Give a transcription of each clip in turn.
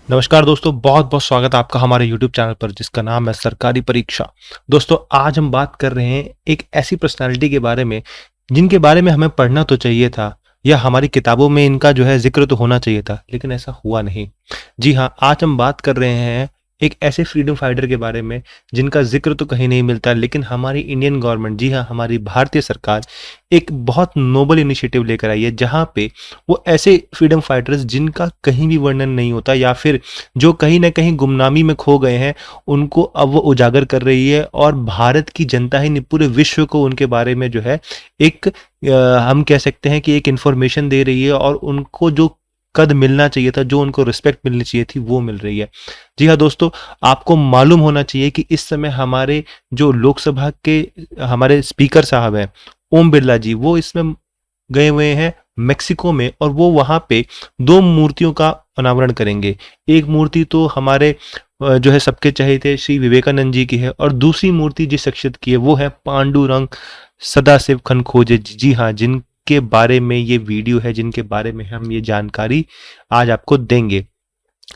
नमस्कार दोस्तों, बहुत बहुत स्वागत है आपका हमारे YouTube चैनल पर जिसका नाम है सरकारी परीक्षा। दोस्तों, आज हम बात कर रहे हैं एक ऐसी पर्सनालिटी के बारे में जिनके बारे में हमें पढ़ना तो चाहिए था या हमारी किताबों में इनका जो है ज़िक्र तो होना चाहिए था, लेकिन ऐसा हुआ नहीं। जी हाँ, आज हम बात कर रहे हैं एक ऐसे फ्रीडम फाइटर के बारे में जिनका ज़िक्र तो कहीं नहीं मिलता, लेकिन हमारी इंडियन गवर्नमेंट, जी हाँ, हमारी भारतीय सरकार एक बहुत नोबल इनिशिएटिव लेकर आई है, जहाँ पे वो ऐसे फ्रीडम फाइटर्स जिनका कहीं भी वर्णन नहीं होता या फिर जो कहीं न कहीं गुमनामी में खो गए हैं, उनको अब वो उजागर कर रही है और भारत की जनता ही नहीं, पूरे विश्व को उनके बारे में जो है एक हम कह सकते हैं कि एक इन्फॉर्मेशन दे रही है और उनको जो कद मिलना चाहिए था, जो उनको रिस्पेक्ट मिलनी चाहिए थी, वो मिल रही है। जी हाँ दोस्तों, आपको मालूम होना चाहिए कि इस समय हमारे जो लोकसभा के हमारे स्पीकर साहब हैं, ओम बिरला जी, वो इसमें गए हुए हैं मेक्सिको में और वो वहाँ पे 2 मूर्तियों का अनावरण करेंगे। एक मूर्ति तो हमारे जो है सबके चहेते श्री विवेकानंद जी की है और दूसरी मूर्ति जिस शख्सियत की है वो है पांडुरंग सदाशिव खनखोजे जी। जी हाँ, जिनके बारे में ये वीडियो है, जिनके बारे में हम ये जानकारी आज आपको देंगे।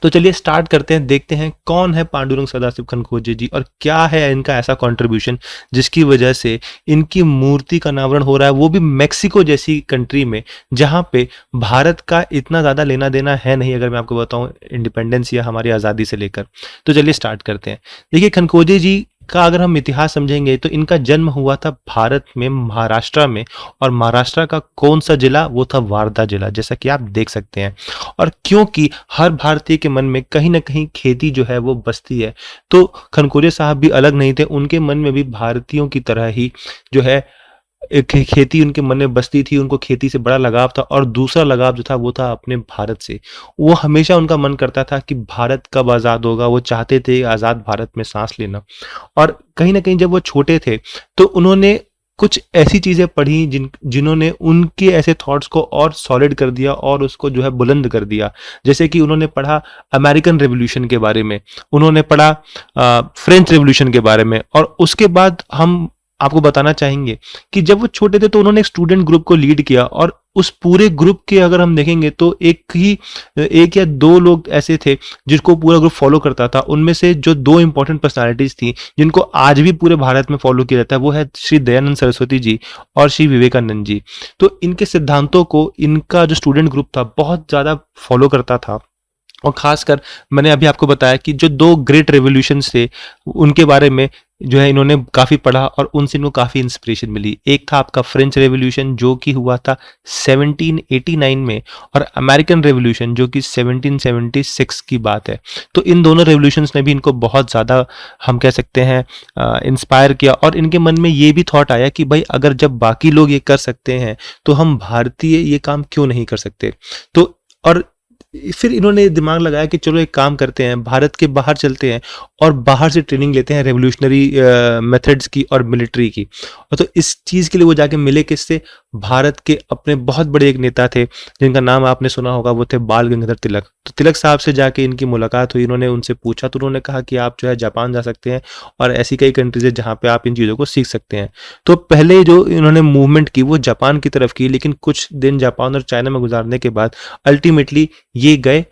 तो चलिए स्टार्ट करते हैं, देखते हैं कौन है पांडुरंग सदाशिव खनखोजे जी और क्या है इनका ऐसा कंट्रीब्यूशन जिसकी वजह से इनकी मूर्ति का अनावरण हो रहा है, वो भी मेक्सिको जैसी कंट्री में, जहां पे भारत का इतना ज़्यादा लेना देना है नहीं, अगर मैं आपको बताऊं इंडिपेंडेंस या हमारी आज़ादी से लेकर। तो चलिए स्टार्ट करते हैं। देखिए, खनखोजे जी का अगर हम इतिहास समझेंगे तो इनका जन्म हुआ था भारत में, महाराष्ट्र में, और महाराष्ट्र का कौन सा जिला? वो था वारदा जिला, जैसा कि आप देख सकते हैं। और क्योंकि हर भारतीय के मन में कहीं ना कहीं खेती जो है वो बसती है, तो खनखोजे साहब भी अलग नहीं थे, उनके मन में भी भारतीयों की तरह ही जो है एक खेती उनके मन में बसती थी। उनको खेती से बड़ा लगाव था और दूसरा लगाव जो था वो था अपने भारत से। वो हमेशा उनका मन करता था कि भारत कब आज़ाद होगा, वो चाहते थे आज़ाद भारत में सांस लेना। और कहीं ना कहीं जब वो छोटे थे तो उन्होंने कुछ ऐसी चीज़ें पढ़ी जिन्होंने उनके ऐसे थॉट्स को और सॉलिड कर दिया और उसको जो है बुलंद कर दिया। जैसे कि उन्होंने पढ़ा अमेरिकन रेवोल्यूशन के बारे में, उन्होंने पढ़ा फ्रेंच रेवोल्यूशन के बारे में, और उसके बाद हम आपको बताना चाहेंगे कि जब वो छोटे थे तो उन्होंने एक स्टूडेंट ग्रुप को लीड किया और उस पूरे ग्रुप के अगर हम देखेंगे तो एक या 2 लोग ऐसे थे जिसको पूरा ग्रुप फॉलो करता था। उनमें से जो 2 इंपॉर्टेंट पर्सनालिटीज थी जिनको आज भी पूरे भारत में फॉलो किया जाता है, वो है श्री दयानंद सरस्वती जी और श्री विवेकानंद जी। तो इनके सिद्धांतों को इनका जो स्टूडेंट ग्रुप था बहुत ज़्यादा फॉलो करता था। और खासकर मैंने अभी आपको बताया कि जो 2 ग्रेट रेवोल्यूशंस थे उनके बारे में जो है इन्होंने काफ़ी पढ़ा और उनसे इनको काफ़ी इंस्पिरेशन मिली। एक था आपका फ्रेंच रेवोल्यूशन जो कि हुआ था 1789 में, और अमेरिकन रेवोल्यूशन जो कि 1776 की बात है। तो इन दोनों रेवोल्यूशंस ने भी इनको बहुत ज़्यादा हम कह सकते हैं इंस्पायर किया और इनके मन में ये भी थॉट आया कि भाई अगर जब बाकी लोग ये कर सकते हैं तो हम भारतीय ये काम क्यों नहीं कर सकते। तो और फिर इन्होंने दिमाग लगाया कि चलो एक काम करते हैं, भारत के बाहर चलते हैं और बाहर से ट्रेनिंग लेते हैं रेवोल्यूशनरी मेथड्स की और मिलिट्री की। और तो इस चीज़ के लिए वो जाके मिले किससे? भारत के अपने बहुत बड़े एक नेता थे जिनका नाम आपने सुना होगा, वो थे बाल गंगाधर तिलक। तो तिलक साहब से जाके इनकी मुलाकात हुई, इन्होंने उनसे पूछा तो उन्होंने कहा कि आप जो है जापान जा सकते हैं और ऐसी कई कंट्रीज है जहाँ पे आप इन चीज़ों को सीख सकते हैं। तो पहले जो इन्होंने मूवमेंट की वो जापान की तरफ की, लेकिन कुछ दिन जापान और चाइना में गुजारने के बाद अल्टीमेटली ये गए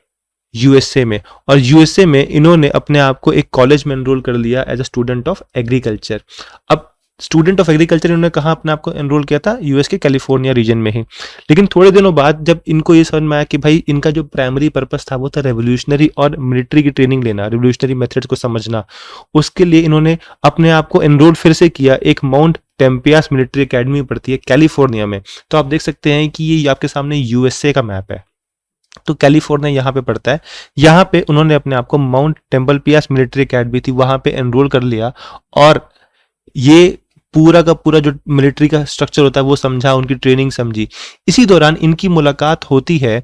यूएसए में, और यूएसए में इन्होंने अपने आप को एक कॉलेज में एनरोल कर लिया as a student of agriculture. अब स्टूडेंट ऑफ एग्रीकल्चर इन्होंने कहाँ अपने आप को एनरोल किया था? यूएस के कैलिफोर्निया रीजन में ही। लेकिन थोड़े दिनों बाद जब इनको ये समझ में आया कि भाई इनका जो प्राइमरी पर्पस था वो था रेवोल्यूशनरी और मिलिट्री की ट्रेनिंग लेना, रेवोल्यूशनरी मेथड्स को समझना, उसके लिए इन्होंने अपने आप को एनरोल फिर से किया एक माउंट टेम्पियास मिलिट्री अकेडमी पड़ती है कैलिफोर्निया में। तो आप देख सकते हैं कि ये आपके सामने यूएसए का मैप है, तो कैलिफोर्निया यहाँ पे पड़ता है। यहाँ पे उन्होंने अपने आप को माउंट टेम्पल पियास मिलिट्री अकेडमी थी वहाँ पे एनरोल कर लिया और ये पूरा का पूरा जो मिलिट्री का स्ट्रक्चर होता है वो समझा, उनकी ट्रेनिंग समझी। इसी दौरान इनकी मुलाकात होती है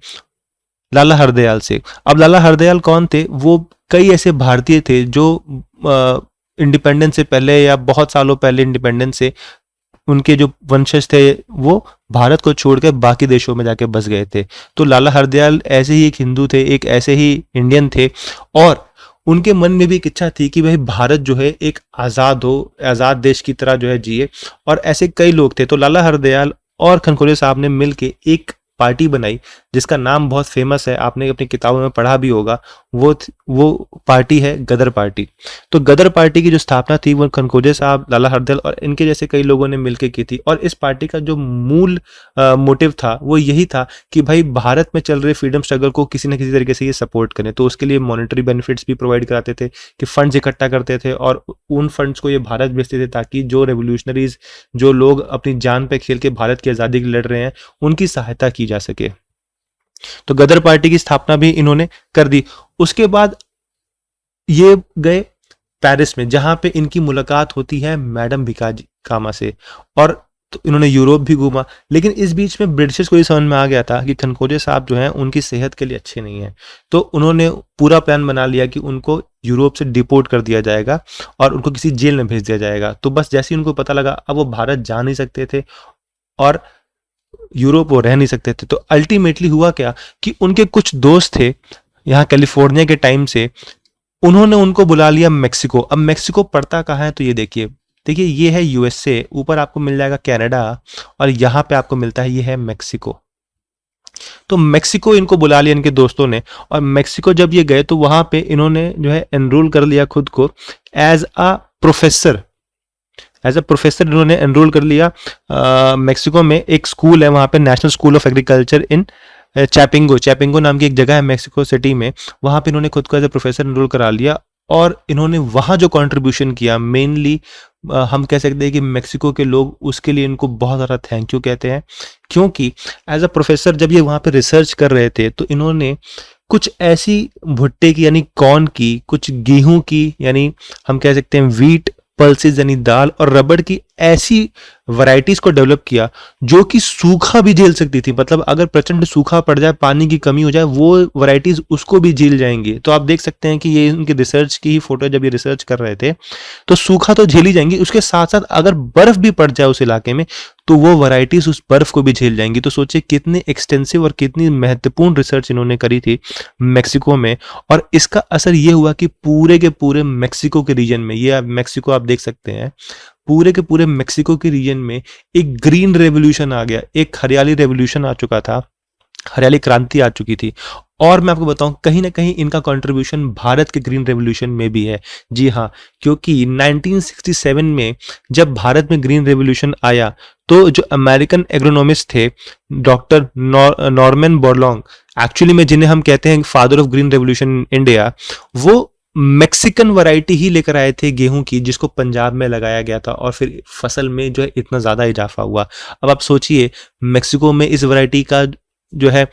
लाला हरदयाल से। अब लाला हरदयाल कौन थे? वो कई ऐसे भारतीय थे जो इंडिपेंडेंस से पहले या बहुत सालों पहले इंडिपेंडेंस से उनके जो वंशज थे वो भारत को छोड़कर बाकी देशों में जाके बस गए थे। तो लाला हरदयाल ऐसे ही एक हिंदू थे, एक ऐसे ही इंडियन थे, और उनके मन में भी एक इच्छा थी कि भाई भारत जो है एक आज़ाद हो, आज़ाद देश की तरह जो है जिए। और ऐसे कई लोग थे। तो लाला हरदयाल और खनखोजे साहब ने मिलके एक पार्टी बनाई जिसका नाम बहुत फेमस है, आपने अपनी किताबों में पढ़ा भी होगा, वो पार्टी है गदर पार्टी। तो गदर पार्टी की जो स्थापना थी वो कनकोजे साहब, लाला हरदयाल और इनके जैसे कई लोगों ने मिलकर की थी। और इस पार्टी का जो मूल मोटिव था वो यही था कि भाई भारत में चल रहे फ्रीडम स्ट्रगल को किसी न किसी तरीके से ये सपोर्ट करें। तो उसके लिए मॉनेटरी बेनिफिट्स भी प्रोवाइड कराते थे कि फंड्स इकट्ठा करते थे और उन फंड्स को ये भारत भेजते थे ताकि जो रेवोल्यूशनरीज, जो लोग अपनी जान पे खेल के भारत की आज़ादी के लिए लड़ रहे हैं, उनकी सहायता की जा सके। तो गदर पार्टी की स्थापना भी इन्होंने कर दी। उसके बाद ये गए पेरिस में, जहां पे इनकी मुलाकात होती है मैडम भिकाजी कामा से, और तो इन्होंने यूरोप भी घूमा। लेकिन इस बीच में ब्रिटिश को ये समझ में आ गया था कि कनकोजे साहब जो हैं उनकी सेहत के लिए अच्छे नहीं है। तो उन्होंने पूरा प्लान बना लिया कि उनको यूरोप से डिपोर्ट कर दिया जाएगा और उनको किसी जेल में भेज दिया जाएगा। तो बस जैसे ही उनको पता लगा अब वो भारत जा नहीं सकते थे और यूरोप वो रह नहीं सकते थे, तो अल्टीमेटली हुआ क्या कि उनके कुछ दोस्त थे यहाँ कैलिफोर्निया के टाइम से, उन्होंने उनको बुला लिया मेक्सिको। अब मेक्सिको पड़ता कहाँ है, तो ये देखिए ये है यूएसए, ऊपर आपको मिल जाएगा कनाडा और यहाँ पे आपको मिलता है ये है मेक्सिको। तो मेक्सिको इनको बुला लिया इनके दोस्तों ने, और मेक्सिको जब ये गए तो वहां पे इन्होंने जो है एनरोल कर लिया खुद को एज अ प्रोफेसर। इन्होंने एनरोल कर लिया मेक्सिको में। एक स्कूल है वहां पे, national school of agriculture in Chapingo नाम की एक जगह है मेक्सिको सिटी में। वहां पे इन्होंने खुद को एज ए प्रोफेसर एनरोल करा लिया और इन्होंने वहां जो कंट्रीब्यूशन किया, मेनली हम कह सकते हैं कि मेक्सिको के लोग उसके लिए इनको बहुत ज़्यादा थैंक यू कहते हैं। क्योंकि एज अ प्रोफेसर जब ये वहां पे रिसर्च कर रहे थे तो इन्होंने कुछ ऐसी भुट्टे की यानी कॉर्न की, कुछ गेहूं की यानी हम कह सकते हैं वीट, पल्सेस यानी दाल, और रबड़ की ऐसी वैरायटीज को डेवलप किया जो कि सूखा भी झेल सकती थी। मतलब अगर प्रचंड सूखा पड़ जाए, पानी की कमी हो जाए, वो वैरायटीज उसको भी झेल जाएंगी। तो आप देख सकते हैं कि ये इनके रिसर्च की ही फोटो, जब ये रिसर्च कर रहे थे तो सूखा तो झेल ही जाएंगी, उसके साथ साथ अगर बर्फ भी पड़ जाए उस इलाके में तो वो वैरायटीज उस बर्फ को भी झेल जाएंगी। तो सोचिए कितने एक्सटेंसिव और कितनी महत्वपूर्ण रिसर्च इन्होंने करी थी मेक्सिको में। और इसका असर ये हुआ कि पूरे के पूरे मेक्सिको के रीजन में, ये मेक्सिको आप देख सकते हैं, पूरे के पूरे मेक्सिको के रीजन में एक ग्रीन रेवोल्यूशन आ गया, एक हरियाली रेवोल्यूशन आ चुका था, हरियाली क्रांति आ चुकी थी। और मैं आपको बताऊं कहीं ना कहीं इनका कंट्रीब्यूशन भारत के ग्रीन रेवोल्यूशन में भी है। जी हाँ, क्योंकि 1967 में जब भारत में ग्रीन रेवोल्यूशन आया तो जो अमेरिकन एग्रोनॉमिस्ट थे डॉक्टर नॉर्मन बोरलॉन्ग, एक्चुअली में जिन्हें हम कहते हैं father of green revolution in India, वो मैक्सिकन वैरायटी ही लेकर आए थे गेहूं की, जिसको पंजाब में लगाया गया था और फिर फसल में जो है इतना ज़्यादा इजाफा हुआ। अब आप सोचिए मेक्सिको में इस वैरायटी का जो है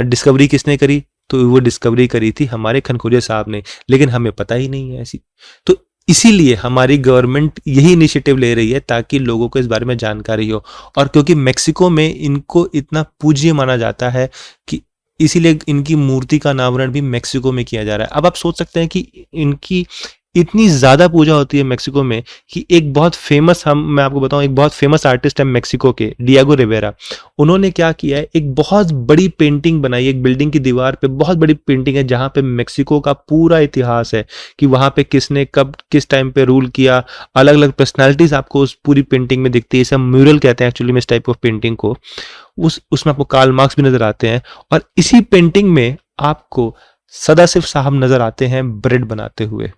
डिस्कवरी किसने करी, तो वो डिस्कवरी करी थी हमारे खनखोजे साहब ने, लेकिन हमें पता ही नहीं है ऐसी। तो इसीलिए हमारी गवर्नमेंट यही इनिशिएटिव ले रही है ताकि लोगों को इस बारे में जानकारी हो। और क्योंकि मेक्सिको में इनको इतना पूज्य माना जाता है कि इसीलिए इनकी मूर्ति का अनावरण भी मेक्सिको में किया जा रहा है। अब आप सोच सकते हैं कि इनकी इतनी ज़्यादा पूजा होती है मेक्सिको में कि एक बहुत फेमस, मैं आपको बताऊं, एक बहुत फेमस आर्टिस्ट है मेक्सिको के, डिएगो रिवेरा। उन्होंने क्या किया है, एक बहुत बड़ी पेंटिंग बनाई, एक बिल्डिंग की दीवार पे बहुत बड़ी पेंटिंग है जहां पे मेक्सिको का पूरा इतिहास है कि वहां पे किसने कब किस टाइम पे रूल किया। अलग अलग पर्सनैलिटीज आपको उस पूरी पेंटिंग में दिखती है। इसे म्यूरल कहते हैं एक्चुअली में इस टाइप ऑफ पेंटिंग को। उसमें आपको कार्ल मार्क्स भी नजर आते हैं, और इसी पेंटिंग में आपको सदाशिव साहब नजर आते हैं ब्रेड बनाते हुए।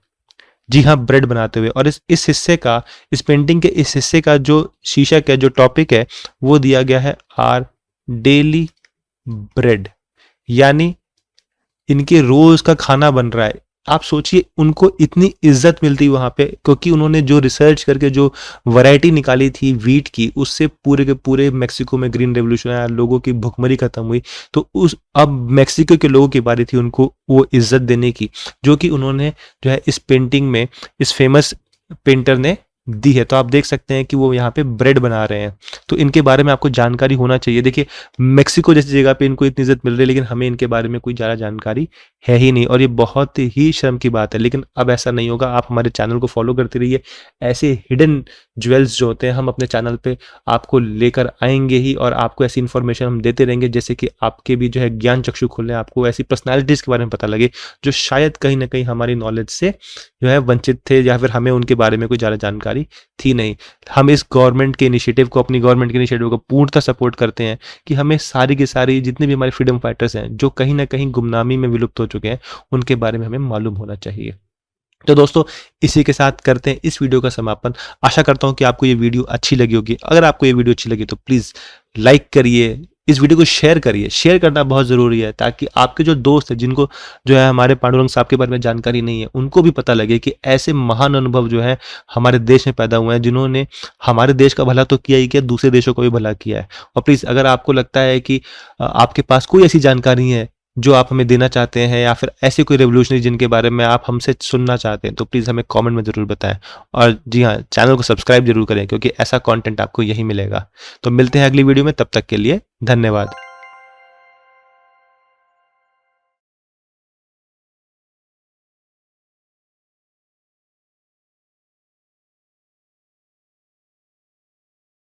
जी हाँ, ब्रेड बनाते हुए। और इस हिस्से का, इस पेंटिंग के इस हिस्से का जो शीर्षक है, जो टॉपिक है, वो दिया गया है आर डेली ब्रेड, यानी इनके रोज का खाना बन रहा है। आप सोचिए उनको इतनी इज्जत मिलती वहां पे क्योंकि उन्होंने जो रिसर्च करके जो वैरायटी निकाली थी वीट की, उससे पूरे के पूरे मेक्सिको में ग्रीन रेवोल्यूशन आया, लोगों की भुखमरी खत्म हुई। तो अब मेक्सिको के लोगों की बारी थी उनको वो इज्जत देने की, जो कि उन्होंने जो है इस पेंटिंग में इस फेमस पेंटर ने दी है। तो आप देख सकते हैं कि वो यहाँ पे ब्रेड बना रहे हैं। तो इनके बारे में आपको जानकारी होना चाहिए। देखिए मेक्सिको जैसी जगह पे इनको इतनी इज्जत मिल रही है, लेकिन हमें इनके बारे में कोई ज़्यादा जानकारी है ही नहीं, और ये बहुत ही शर्म की बात है। लेकिन अब ऐसा नहीं होगा, आप हमारे चैनल को फॉलो करते रहिए। ऐसे हिडन ज्वेल्स जो होते हैं हम अपने चैनल पे आपको लेकर आएंगे ही, और आपको ऐसी इन्फॉर्मेशन हम देते रहेंगे जैसे कि आपके भी जो है ज्ञान चक्षु खुले, आपको ऐसी पर्सनैलिटीज़ के बारे में पता लगे जो शायद कहीं ना कहीं हमारी नॉलेज से जो है वंचित थे, या फिर हमें उनके बारे में कोई ज़्यादा जानकारी हमारी थी नहीं। हम इस गवर्नमेंट के इनिशिएटिव को, अपनी गवर्नमेंट के इनिशिएटिव को पूर्णतः सपोर्ट करते हैं कि हमें सारी की सारी जितने भी हमारे फ्रीडम फाइटर्स हैं, जो कहीं न कहीं गुमनामी में विलुप्त हो चुके हैं, उनके बारे में हमें मालूम होना चाहिए। तो दोस्तों, इसी के साथ करते हैं इस वीडियो का समापन। आशा करता हूँ कि आपको ये वीडियो अच्छी लगी होगी। अगर आपको ये वीडियो अच्छी लगी तो प्लीज़ लाइक करिए, इस वीडियो को शेयर करिए। शेयर करना बहुत ज़रूरी है ताकि आपके जो दोस्त हैं, जिनको जो है हमारे पांडुरंग साहब के बारे में जानकारी नहीं है, उनको भी पता लगे कि ऐसे महान अनुभव जो है हमारे देश में पैदा हुए हैं, जिन्होंने हमारे देश का भला तो किया ही किया, दूसरे देशों को भी भला किया है। और प्लीज़, अगर आपको लगता है कि आपके पास कोई ऐसी जानकारी है जो आप हमें देना चाहते हैं, या फिर ऐसे कोई रेवोल्यूशनरी जिनके बारे में आप हमसे सुनना चाहते हैं, तो प्लीज़ हमें कमेंट में ज़रूर बताएं। और जी हाँ, चैनल को सब्सक्राइब जरूर करें, क्योंकि ऐसा कंटेंट आपको यही मिलेगा। तो मिलते हैं अगली वीडियो में, तब तक के लिए धन्यवाद।